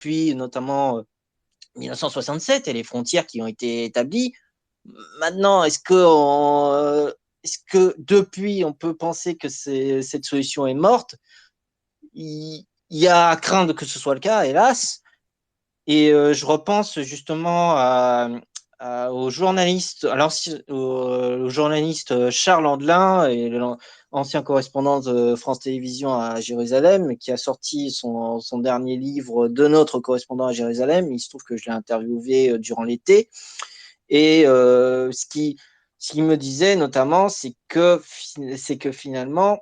depuis notamment 1967 et les frontières qui ont été établies. Maintenant, est-ce que depuis on peut penser que cette solution est morte? Il y a à craindre que ce soit le cas, hélas. Et je repense justement au journaliste, au journaliste Charles Andelin, ancien correspondant de France Télévisions à Jérusalem, qui a sorti son dernier livre de notre correspondant à Jérusalem. Il se trouve que je l'ai interviewé durant l'été. Et ce qui me disait notamment, c'est que finalement,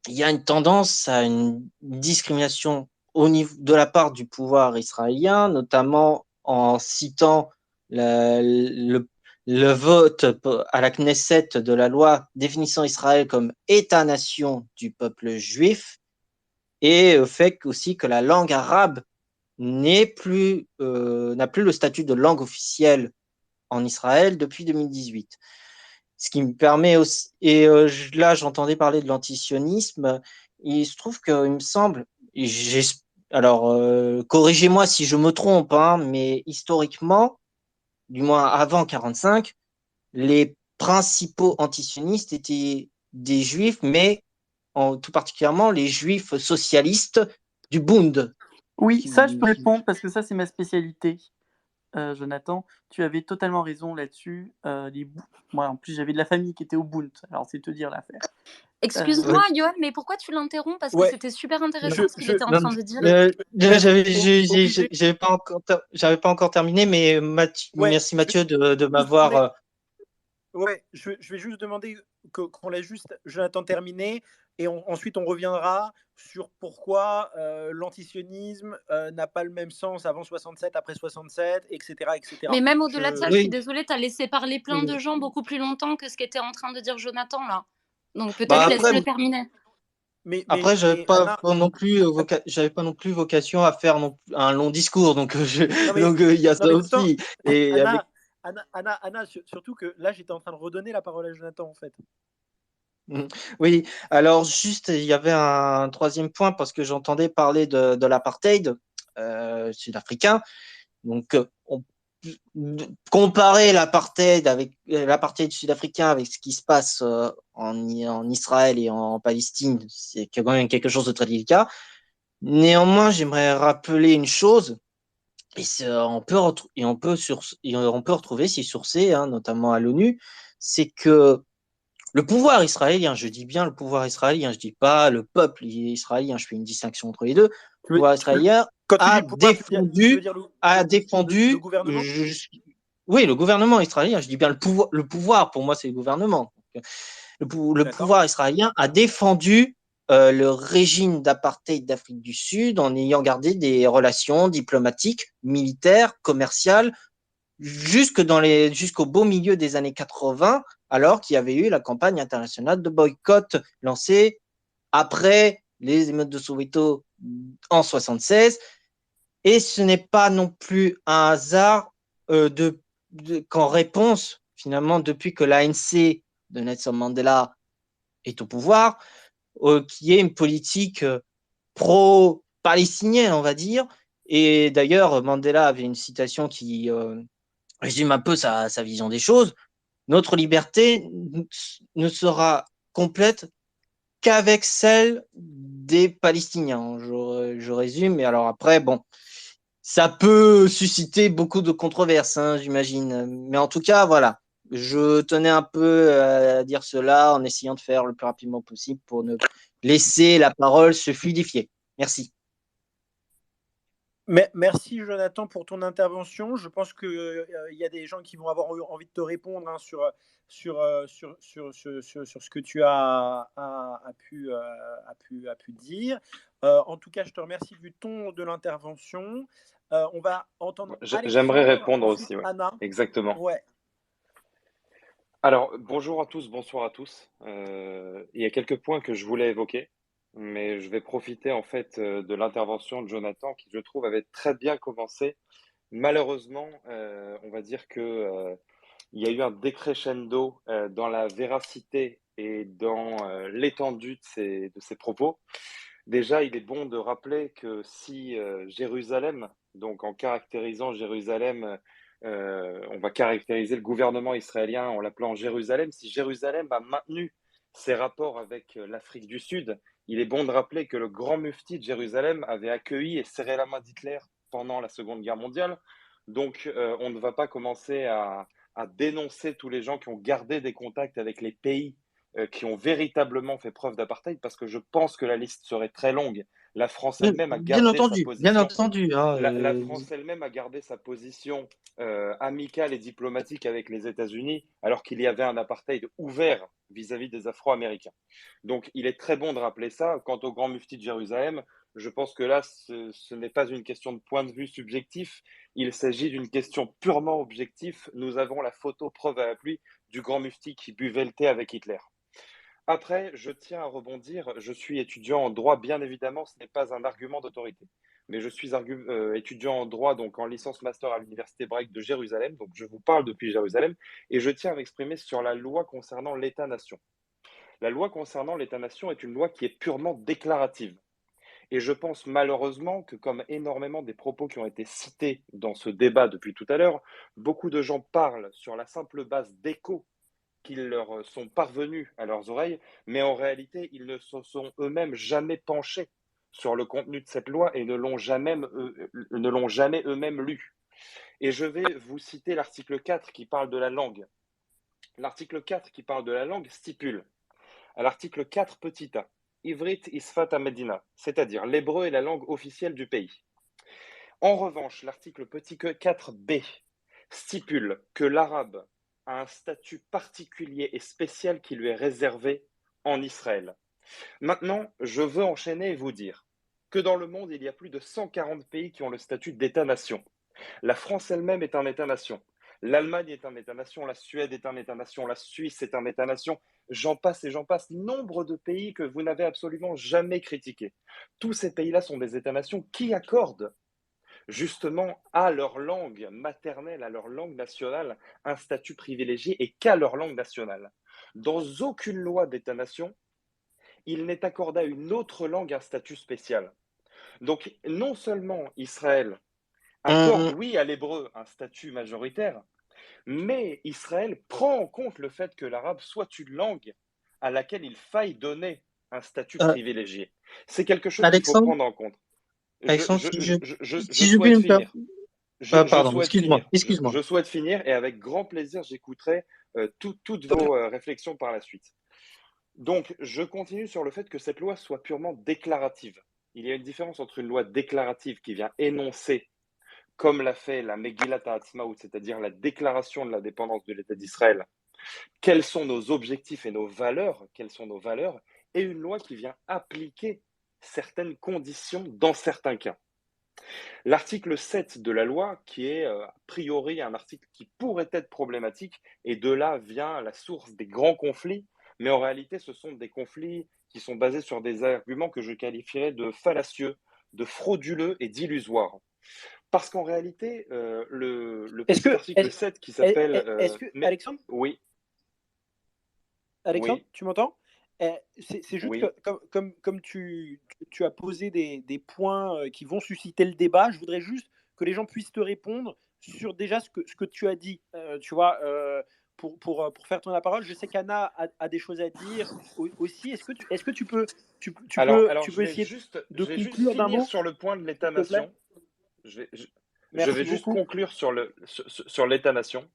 il y a une tendance à une discrimination au niveau de la part du pouvoir israélien, notamment en citant le vote à la Knesset de la loi définissant Israël comme État-nation du peuple juif, et fait aussi que la langue arabe n'a plus le statut de langue officielle en Israël depuis 2018. Ce qui me permet aussi, et là j'entendais parler de l'antisionisme, il se trouve qu'il me semble, alors corrigez-moi si je me trompe, hein, mais historiquement, du moins avant 45, les principaux antisionistes étaient des juifs, mais tout particulièrement les juifs socialistes du Bund. Oui, ça je peux répondre parce que ça c'est ma spécialité. Jonathan, tu avais totalement raison là-dessus. Moi, en plus, j'avais de la famille qui était au Bund, alors c'est te dire l'affaire. Excuse-moi, Johan, mais pourquoi tu l'interromps? Parce que c'était super intéressant ce qu'il était en train de dire. J'avais pas encore terminé, mais merci Mathieu de m'avoir. Ouais, je vais juste demander qu'on laisse juste Jonathan terminer et ensuite on reviendra sur pourquoi l'antisionisme n'a pas le même sens avant 67, après 67, etc. etc. Mais même au-delà de ça, je suis désolée, tu as laissé parler plein de gens beaucoup plus longtemps que ce qu'était en train de dire Jonathan là. Donc peut-être laisse-le terminer. Après, j'avais pas non plus vocation à faire un long discours, donc il y a ça aussi. Et Anna, surtout que là, j'étais en train de redonner la parole à Jonathan, en fait. Oui, alors juste, il y avait un troisième point, parce que j'entendais parler de l'apartheid sud-africain. Donc, comparer l'apartheid sud-africain avec ce qui se passe en Israël et en Palestine, c'est quand même quelque chose de très délicat. Néanmoins, j'aimerais rappeler une chose, et on peut retrouver ces sourcés, hein, notamment à l'ONU, c'est que le pouvoir israélien, je dis bien le pouvoir israélien, je dis pas le peuple israélien, je fais une distinction entre les deux. Le pouvoir israélien a défendu le gouvernement. Oui, le gouvernement israélien, je dis bien le pouvoir pour moi c'est le gouvernement. Le pouvoir israélien a défendu le régime d'apartheid d'Afrique du Sud en ayant gardé des relations diplomatiques, militaires, commerciales jusqu'au beau milieu des années 80, alors qu'il y avait eu la campagne internationale de boycott lancée après les émeutes de Soweto en 76. Et ce n'est pas non plus un hasard qu'en réponse, finalement, depuis que l'ANC de Nelson Mandela est au pouvoir, qui est une politique pro-palestinienne, on va dire. Et d'ailleurs, Mandela avait une citation qui résume un peu sa vision des choses. Notre liberté ne sera complète qu'avec celle des Palestiniens. Je résume, mais alors après, bon, ça peut susciter beaucoup de controverses, hein, j'imagine. Mais en tout cas, voilà. Je tenais un peu à dire cela en essayant de faire le plus rapidement possible pour ne laisser la parole se fluidifier. Merci. Merci Jonathan pour ton intervention. Je pense qu'il y a des gens qui vont avoir envie de te répondre, hein, sur ce que tu as pu dire. En tout cas, je te remercie du ton de l'intervention. On va entendre J'aimerais répondre aussi, ouais. Anna. Exactement. Ouais. Alors, bonjour à tous, bonsoir à tous. Il y a quelques points que je voulais évoquer, mais je vais profiter en fait de l'intervention de Jonathan qui, je trouve, avait très bien commencé. Malheureusement, on va dire que il y a eu un décrescendo dans la véracité et dans l'étendue de ses propos. Déjà, il est bon de rappeler que si Jérusalem Donc, en caractérisant Jérusalem, on va caractériser le gouvernement israélien en l'appelant Jérusalem. Si Jérusalem a maintenu ses rapports avec l'Afrique du Sud, il est bon de rappeler que le grand mufti de Jérusalem avait accueilli et serré la main d'Hitler pendant la Seconde Guerre mondiale. Donc, on ne va pas commencer à dénoncer tous les gens qui ont gardé des contacts avec les pays qui ont véritablement fait preuve d'apartheid, parce que je pense que la liste serait très longue. La France elle-même a Bien gardé sa entendu, bien position. entendu. Hein, La France elle-même a gardé sa position amicale et diplomatique avec les États-Unis, alors qu'il y avait un apartheid ouvert vis-à-vis des Afro-Américains. Donc, il est très bon de rappeler ça. Quant au grand mufti de Jérusalem, je pense que là, ce n'est pas une question de point de vue subjectif, il s'agit d'une question purement objective. Nous avons la photo preuve à l'appui du grand mufti qui buvait le thé avec Hitler. Après, je tiens à rebondir, je suis étudiant en droit, bien évidemment, ce n'est pas un argument d'autorité, mais je suis étudiant en droit, donc en licence master à l'Université hébraïque de Jérusalem, donc je vous parle depuis Jérusalem, et je tiens à m'exprimer sur la loi concernant l'État-nation. La loi concernant l'État-nation est une loi qui est purement déclarative. Et je pense malheureusement que, comme énormément des propos qui ont été cités dans ce débat depuis tout à l'heure, beaucoup de gens parlent sur la simple base d'échos qui leur sont parvenus à leurs oreilles, mais en réalité, ils ne se sont eux-mêmes jamais penchés sur le contenu de cette loi et ne l'ont jamais eux-mêmes lu. Et je vais vous citer l'article 4 qui parle de la langue. L'article 4 qui parle de la langue stipule, à l'article 4 petit a, Ivrit Isfat Medina, c'est-à-dire l'hébreu est la langue officielle du pays. En revanche, l'article petit 4b stipule que l'arabe a un statut particulier et spécial qui lui est réservé en Israël. Maintenant, je veux enchaîner et vous dire que dans le monde, il y a plus de 140 pays qui ont le statut d'État-nation. La France elle-même est un État-nation. L'Allemagne est un État-nation, la Suède est un État-nation, la Suisse est un État-nation, j'en passe et j'en passe. Nombre de pays que vous n'avez absolument jamais critiqués. Tous ces pays-là sont des États-nations qui accordent justement à leur langue maternelle, à leur langue nationale, un statut privilégié et qu'à leur langue nationale. Dans aucune loi d'État-nation, il n'est accordé à une autre langue un statut spécial. Donc non seulement Israël accorde, oui, à l'hébreu un statut majoritaire, mais Israël prend en compte le fait que l'arabe soit une langue à laquelle il faille donner un statut privilégié. C'est quelque chose qu'il faut prendre en compte. Alexandre, Je souhaite finir. Excuse-moi. Je souhaite finir et avec grand plaisir, j'écouterai toutes vos réflexions par la suite. Donc, je continue sur le fait que cette loi soit purement déclarative. Il y a une différence entre une loi déclarative qui vient énoncer, comme l'a fait la Megillat Ha'atzmaut, c'est-à-dire la déclaration de l'indépendance de l'État d'Israël, quels sont nos objectifs et nos valeurs, et une loi qui vient appliquer certaines conditions dans certains cas. L'article 7 de la loi, qui est a priori un article qui pourrait être problématique, et de là vient la source des grands conflits, mais en réalité, ce sont des conflits qui sont basés sur des arguments que je qualifierais de fallacieux, de frauduleux et d'illusoires. Parce qu'en réalité, le petit article 7 qui s'appelle... Alexandre ? Oui. Alexandre, Oui. tu m'entends ? C'est juste Oui. que, comme tu as posé des points qui vont susciter le débat, je voudrais juste que les gens puissent te répondre sur déjà ce que tu as dit. Tu vois, pour faire tourner la parole, je sais qu'Anna a des choses à dire aussi. Est-ce que tu peux essayer de conclure d'un mot sur le point de l'État-nation. Je vais juste conclure sur l'État-nation.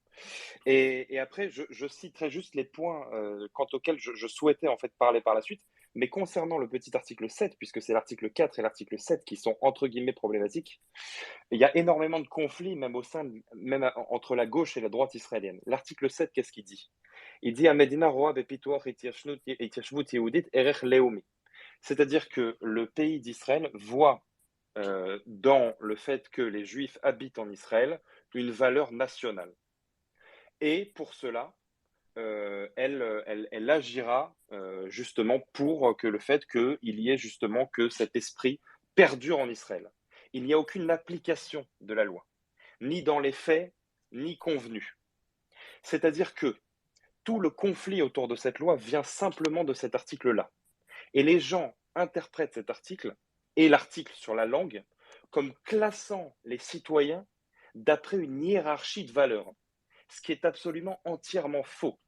Et après, je citerai juste les points quant auxquels je souhaitais en fait parler par la suite. Mais concernant le petit article 7, puisque c'est l'article 4 et l'article 7 qui sont entre guillemets problématiques, il y a énormément de conflits, même entre la gauche et la droite israélienne. L'article 7, qu'est-ce qu'il dit ? Il dit Amedina roa bepituach itiyashvut yehudit erech leumi. C'est-à-dire que le pays d'Israël voit dans le fait que les Juifs habitent en Israël une valeur nationale. Et pour cela, elle agira justement pour que le fait qu'il y ait justement que cet esprit perdure en Israël. Il n'y a aucune application de la loi, ni dans les faits, ni convenu. C'est-à-dire que tout le conflit autour de cette loi vient simplement de cet article-là. Et les gens interprètent cet article et l'article sur la langue comme classant les citoyens d'après une hiérarchie de valeurs, ce qui est absolument entièrement faux.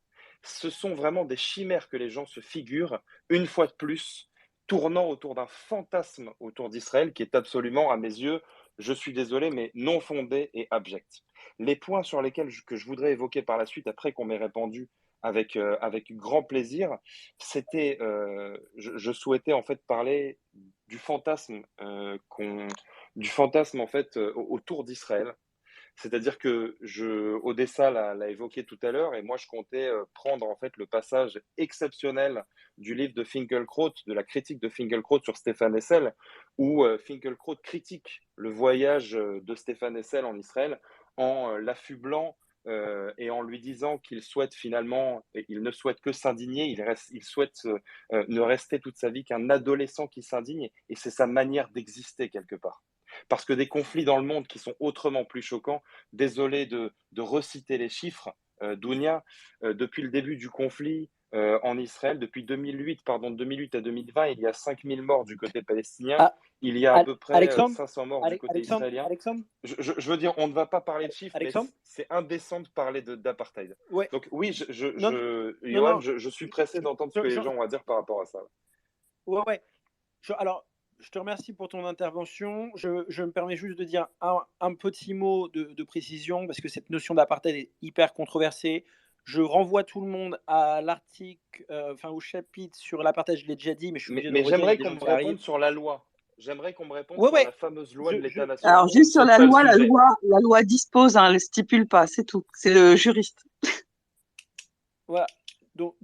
Ce sont vraiment des chimères que les gens se figurent, une fois de plus, tournant autour d'un fantasme autour d'Israël qui est absolument, à mes yeux, je suis désolé, mais non fondé et abject. Les points sur lesquels que je voudrais évoquer par la suite, après qu'on m'ait répondu avec grand plaisir, c'était, je souhaitais en fait parler du fantasme, du fantasme en fait autour d'Israël. C'est-à-dire que Odessa l'a évoqué tout à l'heure, et moi je comptais prendre en fait le passage exceptionnel du livre de Finkielkraut, de la critique de Finkielkraut sur Stéphane Hessel, où Finkielkraut critique le voyage de Stéphane Hessel en Israël en l'affublant et en lui disant qu'il souhaite finalement, il ne souhaite que s'indigner, il souhaite ne rester toute sa vie qu'un adolescent qui s'indigne, et c'est sa manière d'exister quelque part. Parce que des conflits dans le monde qui sont autrement plus choquants, désolé de reciter les chiffres, Dounia, depuis le début du conflit en Israël, depuis 2008 à 2020, il y a 5000 morts du côté palestinien, il y a à peu près 500 morts du côté israélien. Je veux dire, on ne va pas parler de chiffres, mais c'est indécent de parler d'apartheid. Ouais. Donc oui, Yoann, je suis pressé d'entendre ce que les gens ont à dire par rapport à ça. Ouais. Alors, je te remercie pour ton intervention. Je me permets juste de dire un petit mot de précision, parce que cette notion d'apartheid est hyper controversée. Je renvoie tout le monde à l'article, au chapitre sur l'apartheid, je l'ai déjà dit, mais je suis obligé de redire. J'aimerais qu'on me réponde sur la loi. J'aimerais qu'on me réponde sur la fameuse loi de l'État-nation. Alors, juste sur la loi, la loi dispose, elle ne stipule pas, c'est tout. C'est le juriste. Voilà. Donc,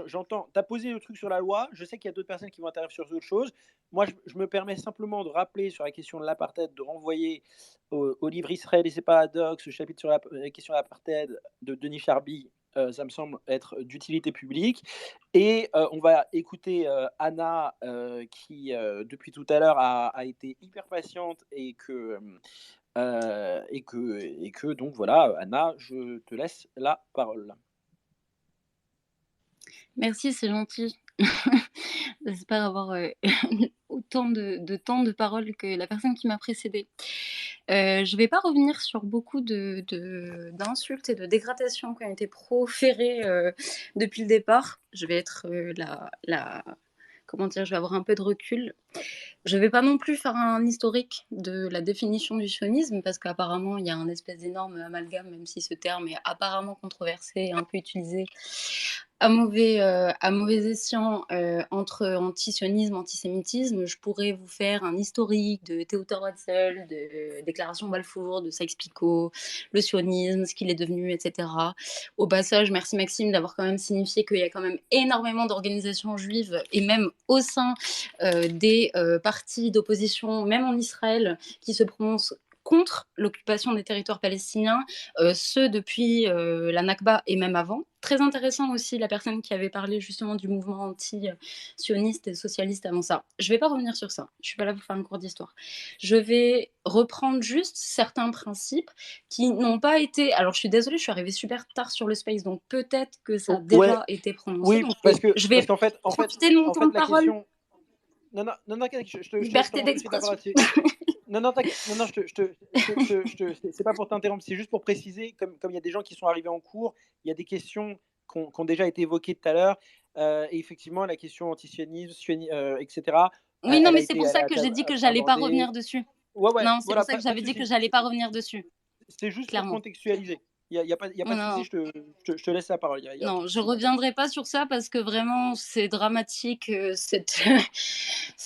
j'entends, tu as posé le truc sur la loi, je sais qu'il y a d'autres personnes qui vont intervenir sur d'autres choses. Moi, je me permets simplement de rappeler sur la question de l'apartheid, de renvoyer au livre Israël et ses paradoxes, ce chapitre sur la question de l'apartheid de Denis Charby, ça me semble être d'utilité publique. Et on va écouter Anna, qui, depuis tout à l'heure, a été hyper patiente et que donc voilà, Anna, je te laisse la parole. Merci, c'est gentil. J'espère avoir autant de temps de parole que la personne qui m'a précédée. Je ne vais pas revenir sur beaucoup d'insultes et de dégradations qui ont été proférées depuis le départ. Je vais être je vais avoir un peu de recul. Je ne vais pas non plus faire un historique de la définition du sionisme, parce qu'apparemment, il y a un espèce d'énorme amalgame, même si ce terme est apparemment controversé et un peu utilisé à mauvais escient entre anti-sionisme, antisémitisme. Je pourrais vous faire un historique de Theodor Herzl, de Déclaration Balfour, de Sykes-Picot, le sionisme, ce qu'il est devenu, etc. Au passage, merci Maxime d'avoir quand même signifié qu'il y a quand même énormément d'organisations juives, et même au sein des partis d'opposition, même en Israël, qui se prononcent contre l'occupation des territoires palestiniens, ceux depuis la Nakba et même avant. Très intéressant aussi la personne qui avait parlé justement du mouvement anti-sioniste et socialiste avant ça. Je ne vais pas revenir sur ça, je ne suis pas là pour faire un cours d'histoire. Je vais reprendre juste certains principes qui n'ont pas été... Alors je suis désolée, je suis arrivée super tard sur le space, donc peut-être que ça a déjà été prononcé. Oui, parce que je vais profiter de mon temps de parole. Question... Non, liberté d'expression. C'est pas pour t'interrompre, c'est juste pour préciser, comme il y a des gens qui sont arrivés en cours, il y a des questions qui ont déjà été évoquées tout à l'heure, et effectivement, la question antisionisme, etc. Oui, non, mais c'est pour ça que j'ai dit que j'allais pas revenir dessus. Non, c'est pour ça que j'avais dit que j'allais pas revenir dessus. C'est juste pour contextualiser. Il n'y a pas de souci, je te laisse la parole. Non, je ne reviendrai pas sur ça parce que vraiment, c'est dramatique.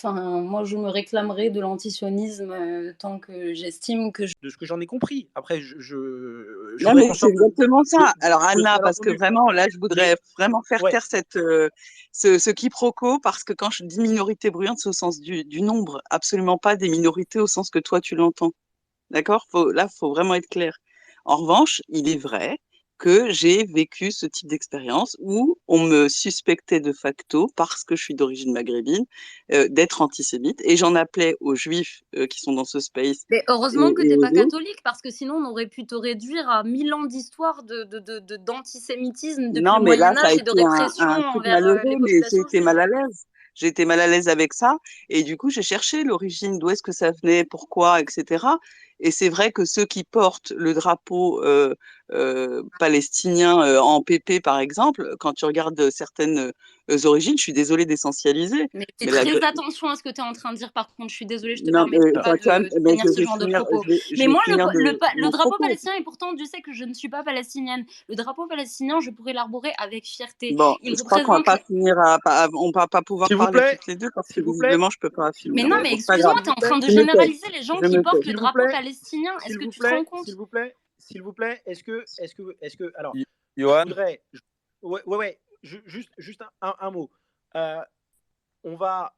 Moi, je me réclamerai de l'antisionisme tant que j'estime que... De ce que j'en ai compris. Après, non, mais c'est exactement ça. Alors, Anna, parce que vraiment, là, je voudrais vraiment faire taire ce quiproquo, parce que quand je dis minorité bruyante, c'est au sens du nombre, absolument pas des minorités au sens que toi, tu l'entends. D'accord ? Là, il faut vraiment être clair. En revanche, il est vrai que j'ai vécu ce type d'expérience où on me suspectait de facto, parce que je suis d'origine maghrébine, d'être antisémite, et j'en appelais aux juifs qui sont dans ce space. Mais heureusement que tu n'es pas catholique, parce que sinon on aurait pu te réduire à 1000 ans d'histoire d'antisémitisme depuis le Moyen-Âge et de répression envers les populations. Mais j'ai été mal à l'aise. j'ai été mal à l'aise avec ça. Et du coup, j'ai cherché l'origine, d'où est-ce que ça venait, pourquoi, etc. Et c'est vrai que ceux qui portent le drapeau palestinien en PP, par exemple, quand tu regardes certaines origines, je suis désolée d'essentialiser. Mais fais très attention à ce que tu es en train de dire. Par contre, je suis désolée, je te Non, permets pas de tenir ce je vais genre de finir, propos. je Mais vais moi, finir le mon drapeau propos. palestinien, et pourtant, Dieu sait que je ne suis pas palestinienne. Le drapeau palestinien, je pourrais l'arborer avec fierté. Bon, Il je crois qu'on va représente. pas finir on va pas pouvoir S'il vous parler plaît, toutes les deux parce que s'il vous plaît, visiblement je peux pas s'il vous Mais finir. non, plaît, mais Donc, c'est pas grave. excuse-moi, tu es en train de Je me tais. généraliser les gens Je qui me portent tais. le drapeau palestinien. Est-ce s'il que vous tu te rends plaît, compte? s'il vous plaît, est-ce que, alors, je Johan, voudrais, ouais, juste un mot. On va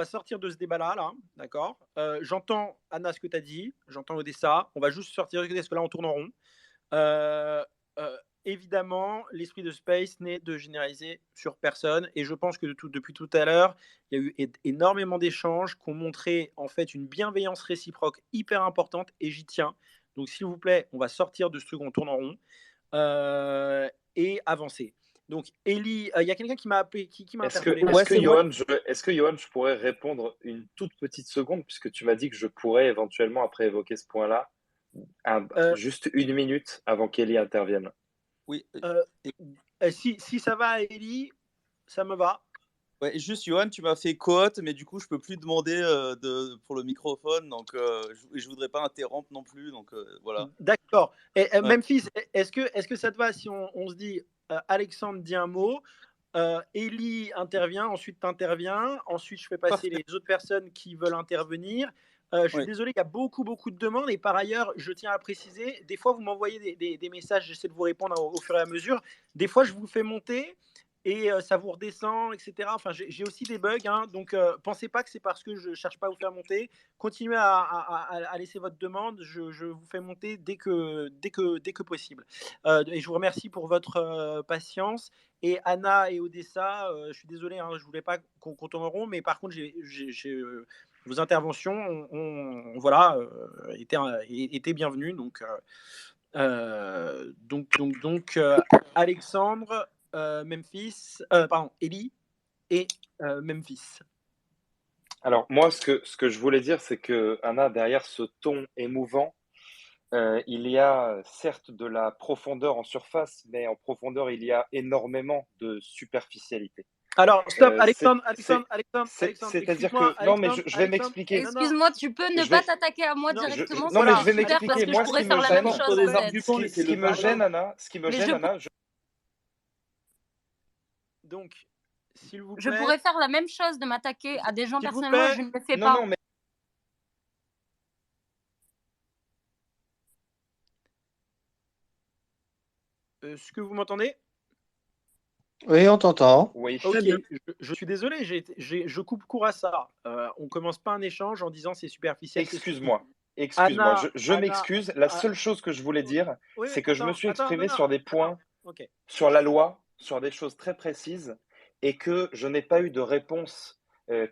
sortir de ce débat-là, d'accord. J'entends, Anna, ce que tu as dit, j'entends Odessa, on va juste sortir de ce parce que là, on tourne en rond. Évidemment, l'esprit de Space n'est de généraliser sur personne, et je pense que depuis tout à l'heure, il y a eu énormément d'échanges qui ont montré en fait une bienveillance réciproque hyper importante, et j'y tiens. Donc, s'il vous plaît, on va sortir de ce truc, on tourne en rond et avancer. Donc, Ellie, il y a quelqu'un qui m'a appelé, qui m'a interpellé. Est-ce que Johan, je pourrais répondre une toute petite seconde, puisque tu m'as dit que je pourrais éventuellement, après évoquer ce point-là, juste une minute avant qu'Ellie intervienne. oui. Si ça va, Ellie, ça me va. Ouais, juste, Johan, tu m'as fait quote, mais du coup, je peux plus demander pour le microphone, donc je voudrais pas interrompre non plus, donc voilà. D'accord. Memphis, est-ce que ça te va si on se dit Alexandre dit un mot, Ellie intervient, ensuite tu interviens, ensuite je fais passer les autres personnes qui veulent intervenir. Je suis désolé, il y a beaucoup de demandes, et par ailleurs, je tiens à préciser, des fois vous m'envoyez des messages, j'essaie de vous répondre au fur et à mesure. Des fois, je vous fais monter et ça vous redescend, etc. Enfin, j'ai aussi des bugs, donc pensez pas que c'est parce que je cherche pas à vous faire monter. Continuez à laisser votre demande, je vous fais monter dès que possible. Et je vous remercie pour votre patience. Et Anna et Odessa, je suis désolé, je voulais pas qu'on tourne en rond, mais par contre, vos interventions étaient bienvenues. Donc, Alexandre, Memphis, Ellie et Memphis. Alors, moi, ce que je voulais dire, c'est que, Anna, derrière ce ton émouvant, il y a certes de la profondeur en surface, mais en profondeur, il y a énormément de superficialité. Alors, stop, Alexandre. C'est-à-dire que, non, mais je vais m'expliquer. Excuse-moi, tu peux ne pas t'attaquer à moi directement. Non, mais je vais super, parce m'expliquer. que Moi, je pourrais faire la même chose. Ce qui me gêne, Anna, Donc, s'il vous plaît. Je pourrais faire la même chose de m'attaquer à des gens personnellement, je ne le fais pas. Non, mais... Est-ce que vous m'entendez? Oui, on t'entend. Oui. Ok, je suis désolé, je coupe court à ça. On commence pas un échange en disant c'est superficiel. Excuse-moi, Anna, je m'excuse. La seule chose que je voulais dire, c'est que je me suis exprimé sur des points, sur la loi, sur des choses très précises, et que je n'ai pas eu de réponse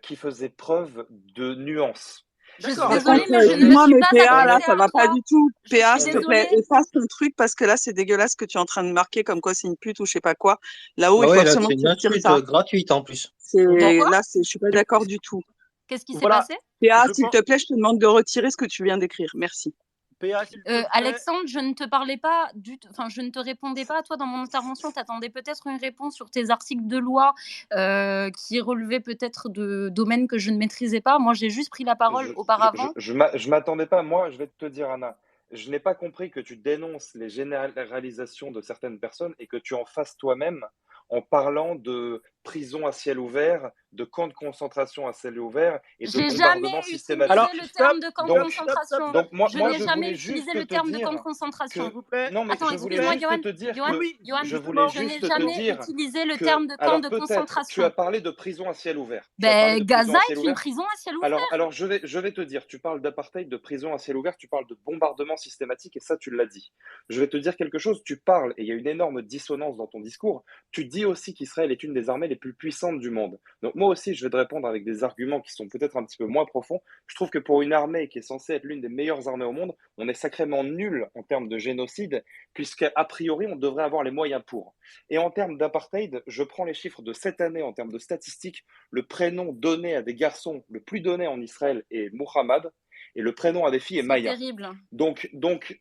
qui faisait preuve de nuance. Je suis désolée, mais je ne me suis pas PA, là, adressée ça à va toi. pas du tout. PA, s'il te plaît, désolée. efface ton truc parce que là, c'est dégueulasse ce que tu es en train de marquer comme quoi c'est une pute ou je sais pas quoi. Là-haut, il faut absolument c'est que une tu retires insulte ça. gratuite en plus. Là, je suis pas d'accord du tout. Qu'est-ce qui s'est passé? PA, s'il te plaît, je te demande de retirer ce que tu viens d'écrire. Merci. PA, s'il te plaît. Alexandre, je ne te parlais pas je ne te répondais pas à toi dans mon intervention. Tu attendais peut-être une réponse sur tes articles de loi qui relevaient peut-être de domaines que je ne maîtrisais pas. Moi, j'ai juste pris la parole auparavant. Je m'attendais pas. Moi, je vais te dire, Anna, je n'ai pas compris que tu dénonces les généralisations de certaines personnes et que tu en fasses toi-même en parlant de prison à ciel ouvert, de camps de concentration à ciel ouvert et de bombardement systématique. Alors, le terme de camp de concentration. Donc moi, je n'ai jamais utilisé le terme de camp de concentration. Non, mais attends, je voulais juste te dire je n'ai jamais utilisé le terme de camp de concentration. Tu as parlé de prison à ciel ouvert. Gaza est une prison à ciel ouvert. Alors je vais te dire, tu parles d'apartheid, de prison à ciel ouvert, tu parles de bombardement systématique, et ça, tu l'as dit. Je vais te dire quelque chose, tu parles, et il y a une énorme dissonance dans ton discours, tu dis dit aussi qu'Israël est une des armées les plus puissantes du monde. Donc moi aussi, je vais te répondre avec des arguments qui sont peut-être un petit peu moins profonds. Je trouve que pour une armée qui est censée être l'une des meilleures armées au monde, on est sacrément nul en termes de génocide, puisqu'à priori, on devrait avoir les moyens pour. Et en termes d'apartheid, je prends les chiffres de cette année en termes de statistiques. Le prénom donné à des garçons, le plus donné en Israël, est Muhammad, et le prénom à des filles est C'est Maya. terrible. Donc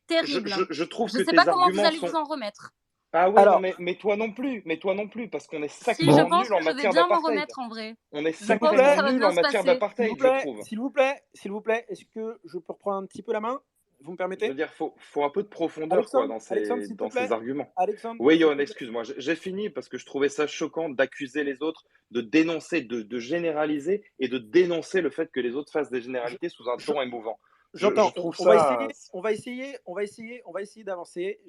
Terrible. je trouve Je que sais tes pas comment vous arguments allez sont... vous en remettre. Ah ouais, Alors, non, mais toi non plus, parce qu'on est Si, je sacrément pense nul en que je vais matière bien m'en d'apartheid. remettre en vrai. On est Je s'il vous pense que sacrément ça va nul bien en se matière passer. d'apartheid, je trouve. s'il vous plaît, est-ce que je peux reprendre un petit peu la main? Vous me Je veux permettez? dire, faut un peu de profondeur quoi, Alexandre, s'il te dans ces plaît. arguments. Alexandre, Oui, s'il te Yoann, plaît. excuse-moi, j'ai fini parce que je trouvais ça choquant d'accuser les autres, de dénoncer, de généraliser et de dénoncer le fait que les autres fassent des Je- généralités sous un je- ton émouvant. J'entends. Je trouve On va ça. essayer d'avancer.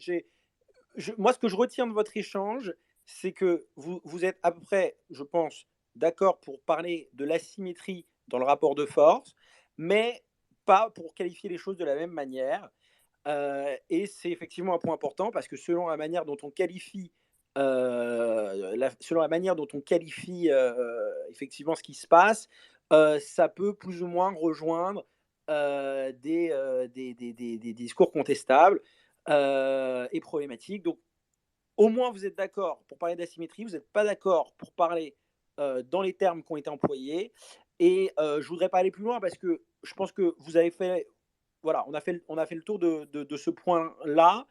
Moi, ce que je retiens de votre échange, c'est que vous êtes à peu près, je pense, d'accord pour parler de l'asymétrie dans le rapport de force, mais pas pour qualifier les choses de la même manière. Et c'est effectivement un point important parce que selon la manière dont on qualifie, effectivement ce qui se passe, ça peut plus ou moins rejoindre des discours contestables et problématiques. Donc, au moins, vous êtes d'accord pour parler d'asymétrie, vous n'êtes pas d'accord pour parler dans les termes qui ont été employés. Et je ne voudrais pas aller plus loin parce que je pense que vous avez fait, voilà, on a fait le tour de ce point-là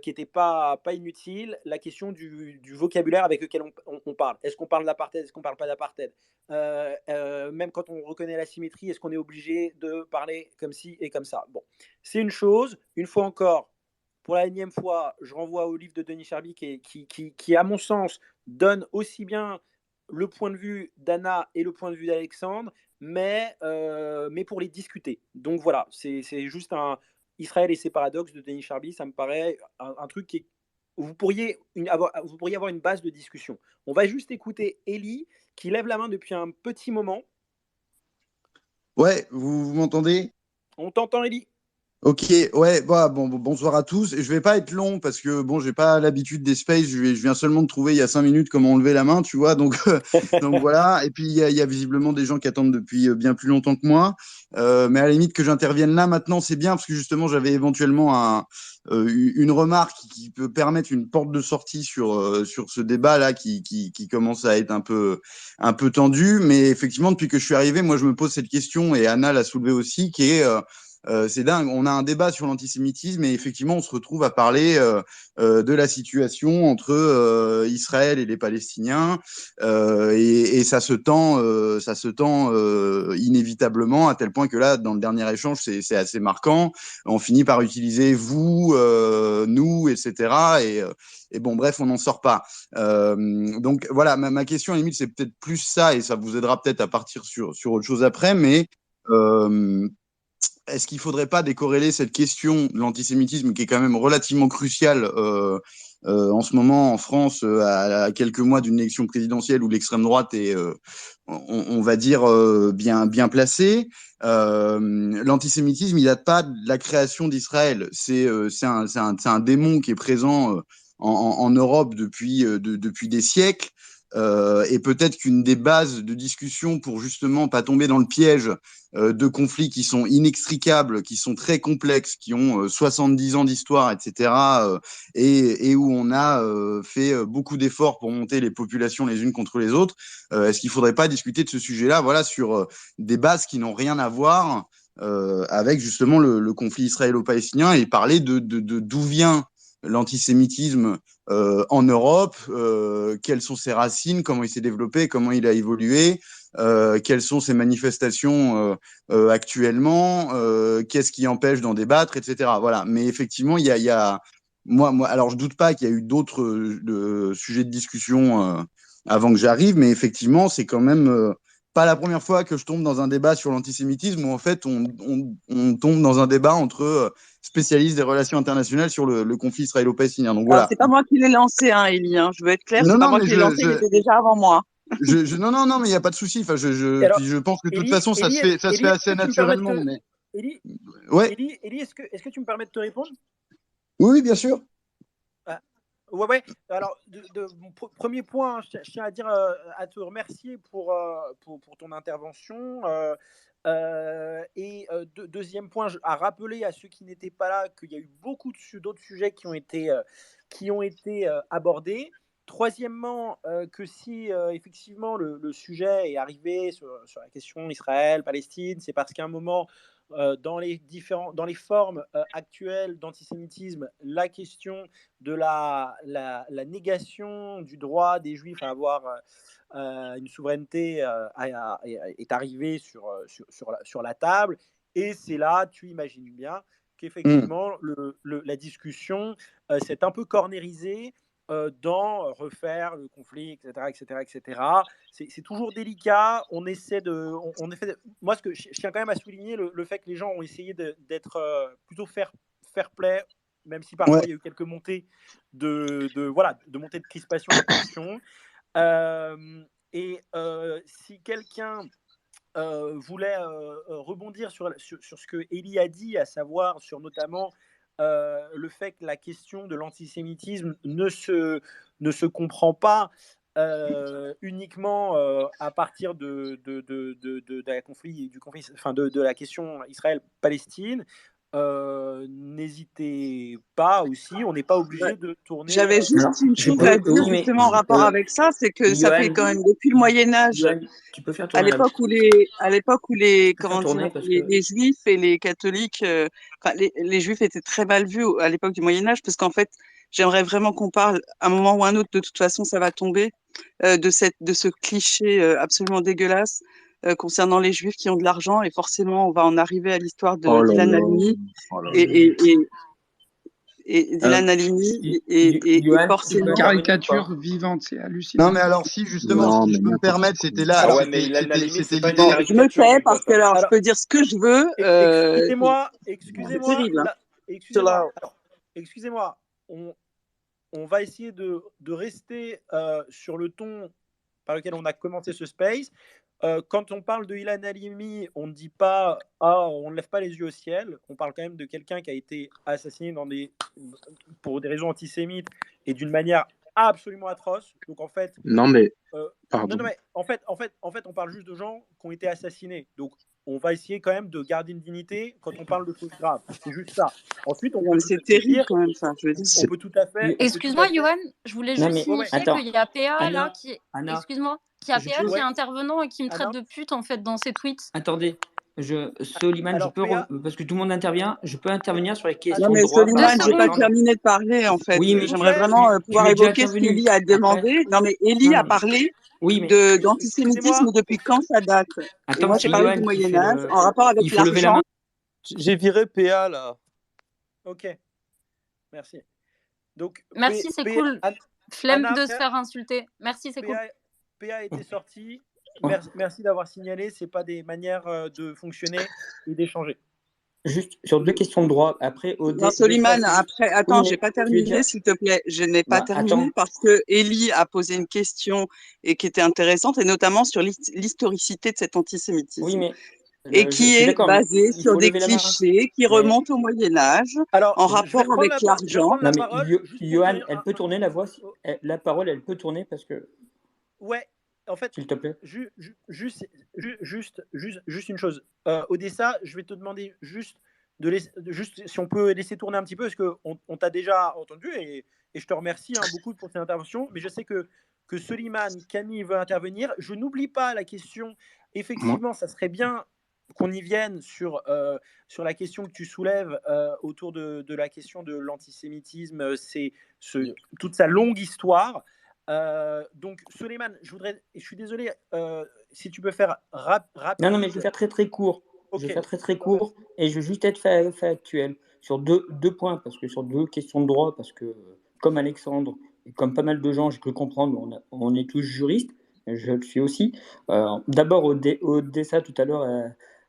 qui n'était pas inutile. La question du vocabulaire avec lequel on parle. Est-ce qu'on parle d'apartheid? Est-ce qu'on ne parle pas d'apartheid? Même quand on reconnaît l'asymétrie, est-ce qu'on est obligé de parler comme ci et comme ça? Bon, c'est une chose. Une fois encore, pour la énième fois, je renvoie au livre de Denis Charby qui, à mon sens, donne aussi bien le point de vue d'Anna et le point de vue d'Alexandre, mais pour les discuter. Donc voilà, c'est juste un Israël et ses paradoxes de Denis Charby, ça me paraît un truc qui est, vous pourriez avoir une base de discussion. On va juste écouter Ellie qui lève la main depuis un petit moment. Ouais, vous m'entendez? On t'entend, Ellie. Ok, ouais, bonsoir à tous. Je vais pas être long parce que bon, j'ai pas l'habitude des spaces. Je viens seulement de trouver il y a 5 minutes comment lever la main, tu vois. Donc, donc voilà. Et puis il y a visiblement des gens qui attendent depuis bien plus longtemps que moi. Mais à la limite que j'intervienne là maintenant, c'est bien parce que justement j'avais éventuellement une remarque qui peut permettre une porte de sortie sur ce débat là qui commence à être un peu tendu. Mais effectivement, depuis que je suis arrivé, moi je me pose cette question et Anna l'a soulevée aussi, qui est c'est dingue, on a un débat sur l'antisémitisme et effectivement on se retrouve à parler de la situation entre Israël et les Palestiniens et ça se tend inévitablement à tel point que là dans le dernier échange c'est assez marquant, on finit par utiliser vous, nous, etc. Et bon bref on n'en sort pas. Donc voilà, ma question à la limite c'est peut-être plus ça et ça vous aidera peut-être à partir sur autre chose après, mais est-ce qu'il ne faudrait pas décorréler cette question de l'antisémitisme qui est quand même relativement cruciale en ce moment en France à quelques mois d'une élection présidentielle où l'extrême droite est, on va dire, bien placée. L'antisémitisme, il date pas de la création d'Israël. C'est un démon qui est présent en Europe depuis des siècles. Et peut-être qu'une des bases de discussion pour justement pas tomber dans le piège de conflits qui sont inextricables, qui sont très complexes, qui ont 70 ans d'histoire, etc., et où on a fait beaucoup d'efforts pour monter les populations les unes contre les autres. Est-ce qu'il ne faudrait pas discuter de ce sujet-là, voilà, sur des bases qui n'ont rien à voir avec justement le conflit israélo-palestinien et parler de d'où vient l'antisémitisme en Europe, quelles sont ses racines, comment il s'est développé, comment il a évolué, quelles sont ses manifestations actuellement, qu'est-ce qui empêche d'en débattre, etc. Voilà. Mais effectivement, il y a moi, alors je doute pas qu'il y a eu d'autres sujets de discussion avant que j'arrive, mais effectivement, c'est quand même pas la première fois que je tombe dans un débat sur l'antisémitisme où en fait on tombe dans un débat entre spécialistes des relations internationales sur le conflit israélo-palestinien. Donc voilà. Alors, c'est pas moi qui l'ai lancé, hein, Élie. Hein. Je veux être clair, Non, c'est pas non, moi mais qui l'ai lancé, il était déjà avant moi. non, mais il n'y a pas de souci. Enfin, Alors, puis je pense que de toute Ellie, façon, ça se fait Ellie, assez est-ce que tu me permets de naturellement. te- Mais Ellie, ouais, est-ce que tu me permets de te répondre? oui, bien sûr. Ouais. Alors, premier point, je tiens à dire, à te remercier pour ton intervention. Deuxième point, à rappeler à ceux qui n'étaient pas là qu'il y a eu beaucoup d'autres sujets qui ont été abordés. Troisièmement, que si effectivement le sujet est arrivé sur la question Israël-Palestine, c'est parce qu'à un moment, dans les formes actuelles d'antisémitisme, la question de la négation du droit des Juifs à avoir une souveraineté est arrivée sur la table. Et c'est là, tu imagines bien, qu'effectivement, la discussion s'est un peu cornérisée dans refaire le conflit, etc. C'est toujours délicat. On essaie moi, ce que je tiens quand même à souligner, le fait que les gens ont essayé d'être plutôt fair play, même si parfois il y a eu quelques montées de montées de crispation et de tension. Si quelqu'un voulait rebondir sur ce que Élie a dit, à savoir sur notamment le fait que la question de l'antisémitisme ne se comprend pas uniquement à partir de la question Israël-Palestine. N'hésitez pas aussi, on n'est pas obligé de tourner. J'avais juste une chose à dire justement en rapport avec ça, c'est que ça fait quand même depuis le Moyen-Âge, à l'époque où les Juifs et les catholiques, les Juifs étaient très mal vus à l'époque du Moyen-Âge, parce qu'en fait, j'aimerais vraiment qu'on parle, à un moment ou à un autre, de toute façon, ça va tomber, de ce cliché absolument dégueulasse concernant les Juifs qui ont de l'argent, et forcément, on va en arriver à l'histoire de Ilan Halimi et Dylan Halimi et forcément... Une caricature vivante, c'est hallucinant. Non, mais alors, si, justement, si je peux me permettre, c'était là. Ah ouais, mais Ilan Halimi, c'est pas une Je caricature. me tais parce que alors, je peux dire ce que je veux. Excusez-moi. On va essayer de rester sur le ton par lequel on a commencé ce space. Quand on parle de Ilan Halimi, on ne dit pas on ne lève pas les yeux au ciel. On parle quand même de quelqu'un qui a été assassiné pour des raisons antisémites et d'une manière absolument atroce. Donc en fait, pardon. En fait, on parle juste de gens qui ont été assassinés. Donc on va essayer quand même de garder une dignité quand on parle de choses graves. C'est juste ça. Ensuite, c'est terrible quand même ça. Je veux dire, on peut tout à fait. Excuse-moi, Yoann, je voulais juste signifier qu'il y a PA là qui est. Excuse-moi, qui est intervenant et qui me traite de pute en fait dans ses tweets. Attendez. Soliman, parce que tout le monde intervient, je peux intervenir sur les questions de droit. Soliman, je n'ai pas terminé de parler en fait. Oui, mais j'aimerais vraiment pouvoir évoquer ce qu'Élie a demandé. Non, mais Élie a parlé d'antisémitisme depuis quand ça date. Et moi, j'ai parlé du Moyen-Âge en rapport avec l'argent. J'ai viré PA là. Ok, merci. Donc, merci, c'est cool. Flemme de se faire insulter. Merci, c'est cool. PA était sorti. Merci d'avoir signalé. C'est pas des manières de fonctionner et d'échanger. Juste sur deux questions de droit. Après, non, Soliman, après, attends, j'ai pas terminé, s'il te plaît. Je n'ai pas terminé parce que Élie a posé une question et qui était intéressante, et notamment sur l'historicité de cet antisémitisme. Oui, mais et qui est basé sur des clichés qui remontent au Moyen-Âge en rapport avec l'argent. Non, mais Yoann, elle peut tourner la voix, la parole, elle peut tourner parce que. Ouais. En fait, s'il te plaît. Juste une chose. Odessa, je vais te demander juste si on peut laisser tourner un petit peu, parce qu'on t'a déjà entendu et je te remercie beaucoup pour cette intervention. Mais je sais que Soliman, Camille veut intervenir. Je n'oublie pas la question. Effectivement, ça serait bien qu'on y vienne sur la question que tu soulèves autour de la question de l'antisémitisme. C'est toute sa longue histoire. Donc, Soliman, je suis désolé, si tu peux faire rapide. Non, mais je vais faire très très court. Okay. Je vais faire très court et je vais juste être factuel sur deux points, parce que sur deux questions de droit, parce que comme Alexandre et comme pas mal de gens, j'ai cru comprendre, on est tous juristes, je le suis aussi. D'abord, Odessa tout à l'heure,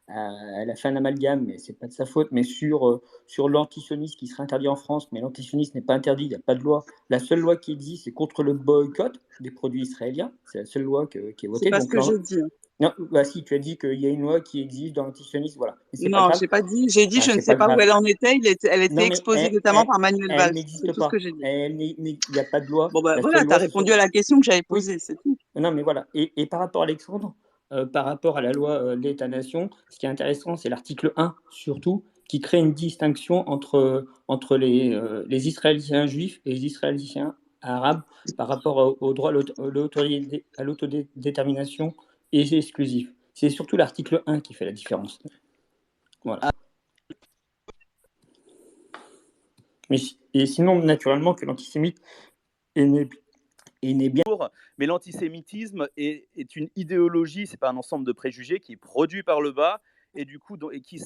elle a fait un amalgame, mais c'est pas de sa faute, mais sur l'antisionisme qui serait interdit en France, mais l'antisionisme n'est pas interdit, il n'y a pas de loi. La seule loi qui existe, c'est contre le boycott des produits israéliens. C'est la seule loi qui est votée. C'est pas ce que je dis. Non, bah si, tu as dit qu'il y a une loi qui existe dans l'antisionisme, voilà. Mais c'est pas Non, grave. j'ai pas dit. J'ai dit, Ah, je ne c'est sais pas pas où grave. elle en était. Elle était Non, mais exposée notamment par Manuel elle Valls. C'est n'existe tout ce pas. que j'ai dit. Il n'y a pas de loi. Bon, bah La voilà, seule tu as loi, répondu à la question que j'avais Oui. posée, c'est tout. Non, mais voilà. Et par rapport à Alexandre, par rapport à la loi de l'État-nation, ce qui est intéressant, c'est l'article 1, surtout, qui crée une distinction entre les Israéliens juifs et les Israéliens arabes par rapport au droit à l'autodétermination et exclusif. C'est surtout l'article 1 qui fait la différence. Voilà. Et sinon, naturellement, que l'antisémite est né bien. Mais l'antisémitisme est une idéologie, c'est pas un ensemble de préjugés qui est produit par le bas et du coup qui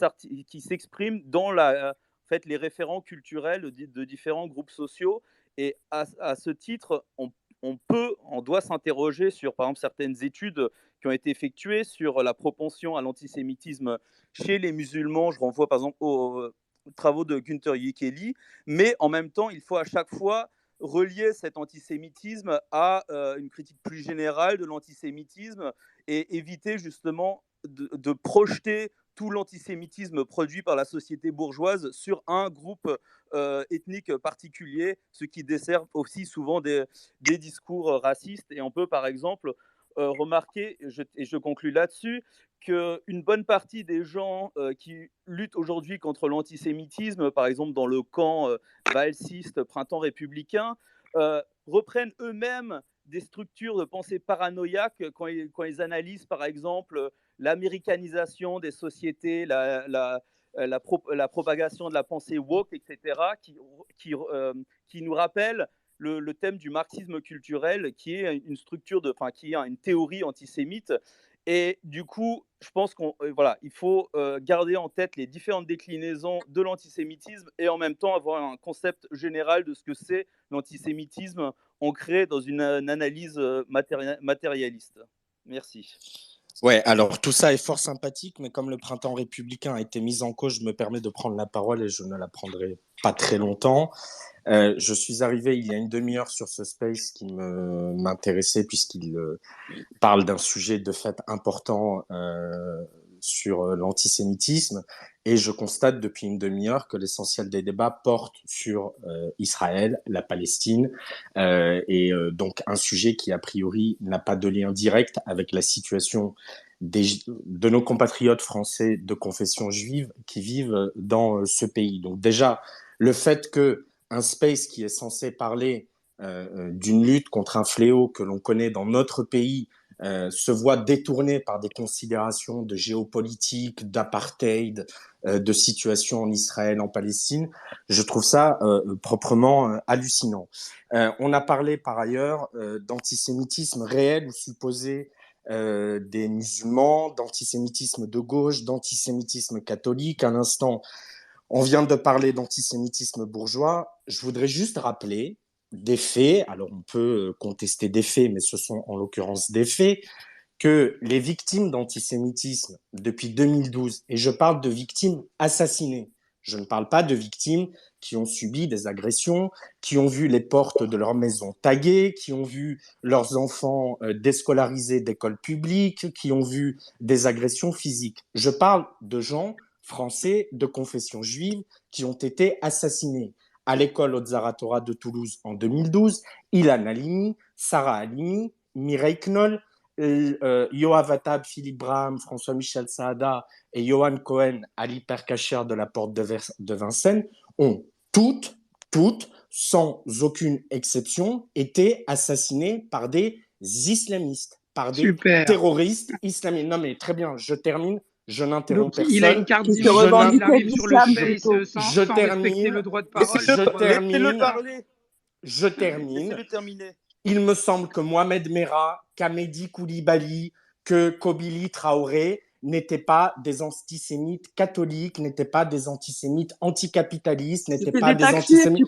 s'exprime dans en fait, les référents culturels de différents groupes sociaux. Et à ce titre, on doit s'interroger sur, par exemple, certaines études qui ont été effectuées sur la propension à l'antisémitisme chez les musulmans. Je renvoie par exemple aux travaux de Günther Yekeli, mais en même temps, il faut à chaque fois relier cet antisémitisme à une critique plus générale de l'antisémitisme et éviter justement de projeter tout l'antisémitisme produit par la société bourgeoise sur un groupe ethnique particulier, ce qui dessert aussi souvent des discours racistes. Et on peut par exemple remarquer, et je conclus là-dessus, qu'une bonne partie des gens qui luttent aujourd'hui contre l'antisémitisme, par exemple dans le camp valsiste, printemps républicain, reprennent eux-mêmes des structures de pensée paranoïaque quand ils analysent, par exemple, l'américanisation des sociétés, la propagation de la pensée woke, etc., qui nous rappelle le thème du marxisme culturel, qui est une structure qui est une théorie antisémite. Et du coup, je pense il faut garder en tête les différentes déclinaisons de l'antisémitisme et en même temps avoir un concept général de ce que c'est l'antisémitisme ancré dans une analyse matérialiste. Merci. Ouais, alors tout ça est fort sympathique, mais comme le printemps républicain a été mis en cause, je me permets de prendre la parole et je ne la prendrai pas très longtemps. Je suis arrivé il y a une demi-heure sur ce space qui m'intéressait puisqu'il parle d'un sujet de fait important sur l'antisémitisme et je constate depuis une demi-heure que l'essentiel des débats porte sur Israël, la Palestine et donc un sujet qui a priori n'a pas de lien direct avec la situation de nos compatriotes français de confession juive qui vivent dans ce pays. Donc déjà, le fait que un space qui est censé parler d'une lutte contre un fléau que l'on connaît dans notre pays se voit détourné par des considérations de géopolitique, d'apartheid, de situation en Israël, en Palestine, je trouve ça proprement hallucinant. On a parlé par ailleurs d'antisémitisme réel ou supposé des musulmans, d'antisémitisme de gauche, d'antisémitisme catholique. À l'instant, on vient de parler d'antisémitisme bourgeois. Je voudrais juste rappeler des faits, alors on peut contester des faits, mais ce sont en l'occurrence des faits, que les victimes d'antisémitisme depuis 2012, et je parle de victimes assassinées, je ne parle pas de victimes qui ont subi des agressions, qui ont vu les portes de leur maison taguées, qui ont vu leurs enfants déscolarisés d'écoles publiques, qui ont vu des agressions physiques. Je parle de gens français de confession juive qui ont été assassinés à l'école Ozar Torah de Toulouse en 2012, Ilan Halimi, Sarah Halimi, Mireille Knoll, Yoav Attab, Philippe Braham, François-Michel Saada et Johan Cohen à l'hypercachère de la porte de Vincennes ont toutes, sans aucune exception, été assassinés par des islamistes, par des terroristes islamistes. Non mais très bien, je termine. Je n'interromps personne. Il a une carte d'identité, il arrive sur le space sans respecter le droit de parole. Je termine. Il me semble que Mohamed Merah, qu'Amédi Koulibaly, que Kobili Traoré n'étaient pas des antisémites catholiques, n'étaient pas des antisémites anticapitalistes, n'étaient pas des antisémites.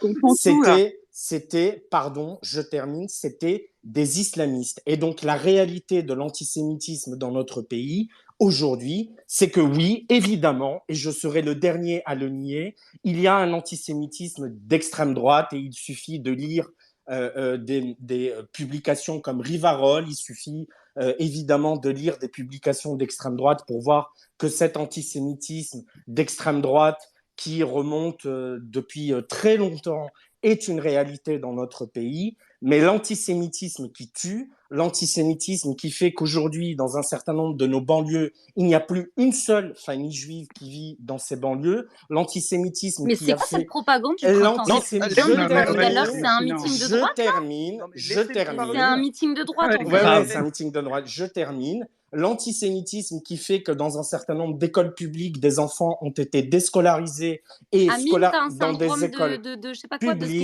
C'était, pardon, je termine, c'était des islamistes. Et donc la réalité de l'antisémitisme dans notre pays, aujourd'hui, c'est que oui, évidemment, et je serai le dernier à le nier, il y a un antisémitisme d'extrême droite et il suffit de lire des publications comme Rivarol, il suffit évidemment de lire des publications d'extrême droite pour voir que cet antisémitisme d'extrême droite qui remonte depuis très longtemps est une réalité dans notre pays, mais l'antisémitisme qui tue, l'antisémitisme qui fait qu'aujourd'hui, dans un certain nombre de nos banlieues, il n'y a plus une seule famille juive qui vit dans ces banlieues, l'antisémitisme Mais qui c'est a quoi fait... cette propagande du printemps? C'est un meeting de droite, je termine. C'est un meeting de droite, en fait. Ouais, c'est un meeting de droite. Je termine. L'antisémitisme qui fait que dans un certain nombre d'écoles publiques, des enfants ont été déscolarisés et Amine, t'as un dans des syndrome écoles de je sais pas quoi, de publiques.